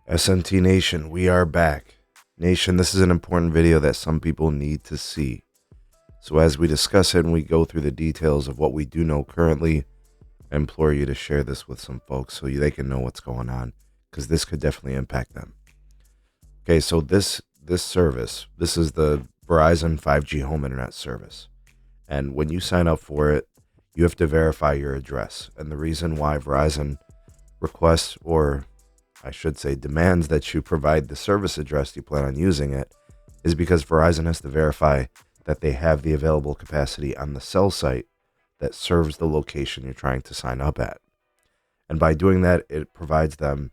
SNT Nation, we are back. Nation, this is an important video that some people need to see. So as we discuss it and we go through the details of what we do know currently, I implore you to share this with some folks so they can know what's going on, because this could definitely impact them. Okay, so this service, this is the Verizon 5G home internet service. And when you sign up for it, you have to verify your address. And the reason why Verizon requests, or I should say demands, that you provide the service address you plan on using it is because Verizon has to verify that they have the available capacity on the cell site that serves the location you're trying to sign up at. And by doing that, it provides them,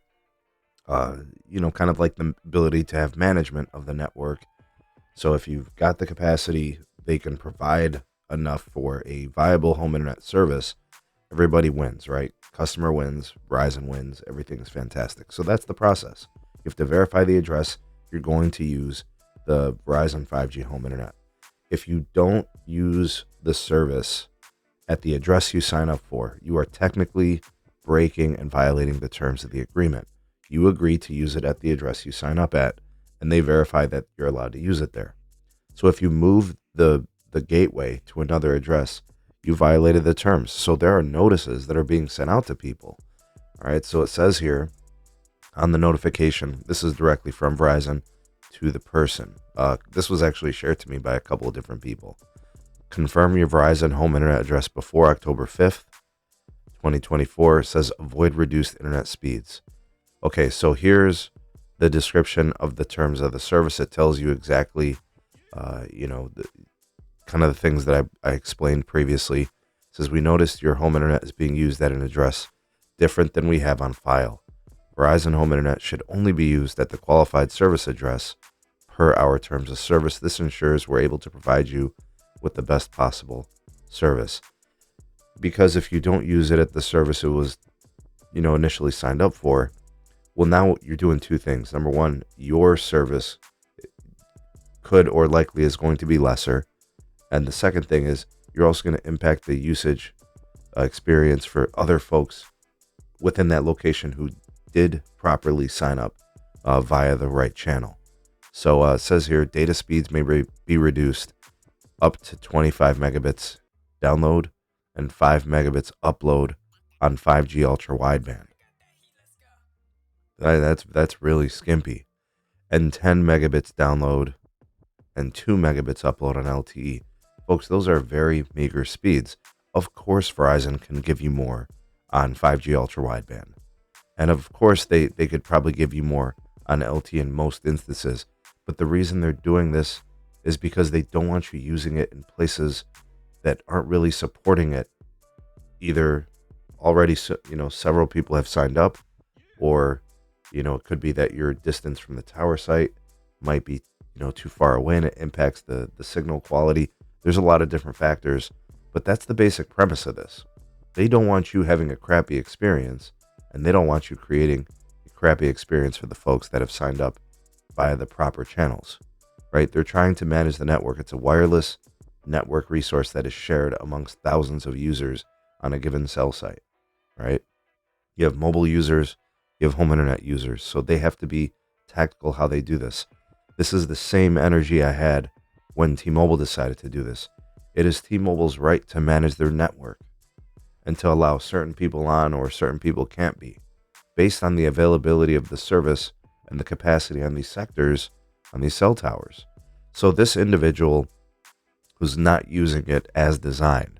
kind of like the ability to have management of the network. So if you've got the capacity, they can provide enough for a viable home internet service. Everybody wins, right? Customer wins, Verizon wins, everything's fantastic. So that's the process. You have to verify the address you're going to use the Verizon 5G home internet. If you don't use the service at the address you sign up for, you are technically breaking and violating the terms of the agreement. You agree to use it at the address you sign up at, and they verify that you're allowed to use it there. So if you move the gateway to another address, you violated the terms. So there are notices that are being sent out to people. All right. So it says here on the notification, this is directly from Verizon to the person. This was actually shared to me by a couple of different people. Confirm your Verizon home internet address before October 5th, 2024. It says avoid reduced internet speeds. Okay. So here's the description of the terms of the service. It tells you exactly, kind of the things that I explained previously. It says, we noticed your home internet is being used at an address different than we have on file. Verizon home internet should only be used at the qualified service address per our terms of service. This ensures we're able to provide you with the best possible service. Because if you don't use it at the service it was, initially signed up for, well, now you're doing two things. Number one, your service could or likely is going to be lesser. And the second thing is you're also going to impact the usage experience for other folks within that location who did properly sign up via the right channel. So it says here, data speeds may be reduced up to 25 megabits download and 5 megabits upload on 5G ultra wideband. That's really skimpy. And 10 megabits download and 2 megabits upload on LTE. Folks, those are very meager speeds. Of course, Verizon can give you more on 5G ultra wideband. And of course, they could probably give you more on LTE in most instances. But the reason they're doing this is because they don't want you using it in places that aren't really supporting it. Either already, several people have signed up, or, it could be that your distance from the tower site might be, too far away and it impacts the signal quality. There's a lot of different factors, but that's the basic premise of this. They don't want you having a crappy experience, and they don't want you creating a crappy experience for the folks that have signed up via the proper channels, right? They're trying to manage the network. It's a wireless network resource that is shared amongst thousands of users on a given cell site, right? You have mobile users, you have home internet users, so they have to be tactical how they do this. This is the same energy I had when T-Mobile decided to do this. It is T-Mobile's right to manage their network and to allow certain people on or certain people can't be, based on the availability of the service and the capacity on these sectors, on these cell towers. So this individual who's not using it as designed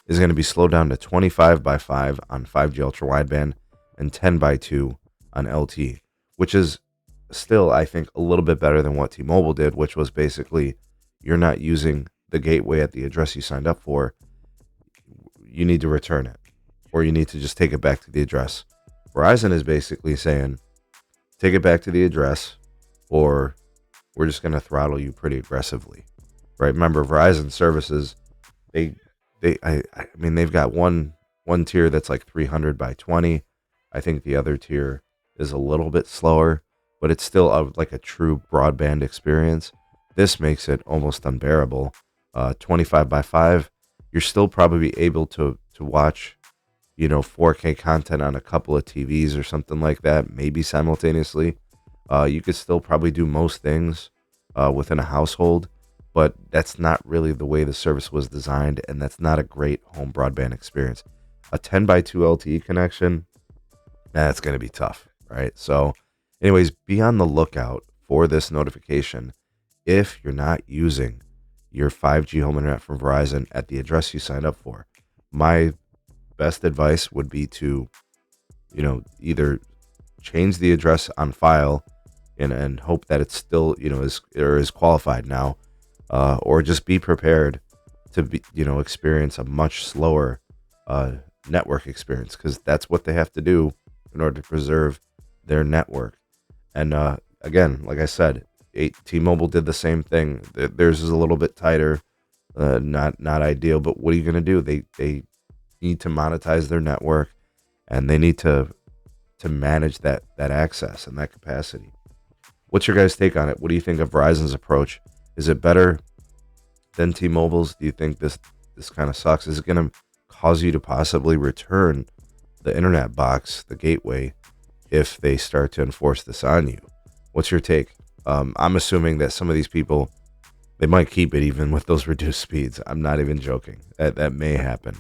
is going to be slowed down to 25 by 5 on 5G ultra wideband and 10 by 2 on LTE, which is still, I think, a little bit better than what T-Mobile did, which was basically, you're not using the gateway at the address you signed up for, you need to return it, or you need to just take it back to the address. Verizon is basically saying, take it back to the address, or we're just going to throttle you pretty aggressively, right? Remember, Verizon services, they've got one tier that's like 300 by 20. I think the other tier is a little bit slower, but it's still like a true broadband experience. This makes it almost unbearable. 25 by 5, you're still probably able to watch, 4K content on a couple of TVs or something like that, maybe simultaneously. You could still probably do most things within a household, but that's not really the way the service was designed, and that's not a great home broadband experience. A 10 by 2 LTE connection, that's going to be tough, right? So, anyways, be on the lookout for this notification if you're not using your 5G home internet from Verizon at the address you signed up for. My best advice would be to, either change the address on file and hope that it's still, is qualified now, or just be prepared to be, experience a much slower network experience, because that's what they have to do in order to preserve their network. And again, like I said, T-Mobile did the same thing. Theirs is a little bit tighter, not ideal. But what are you going to do? They need to monetize their network, and they need to manage that access and that capacity. What's your guys' take on it? What do you think of Verizon's approach? Is it better than T-Mobile's? Do you think this kind of sucks? Is it going to cause you to possibly return the internet box, the gateway, if they start to enforce this on you? What's your take? I'm assuming that some of these people, they might keep it even with those reduced speeds. I'm not even joking. That may happen,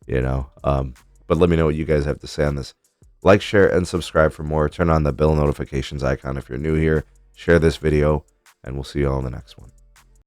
but let me know what you guys have to say on this. Like, share, and subscribe for more. Turn on the bell notifications icon if you're new here. Share this video, and we'll see you all in the next one.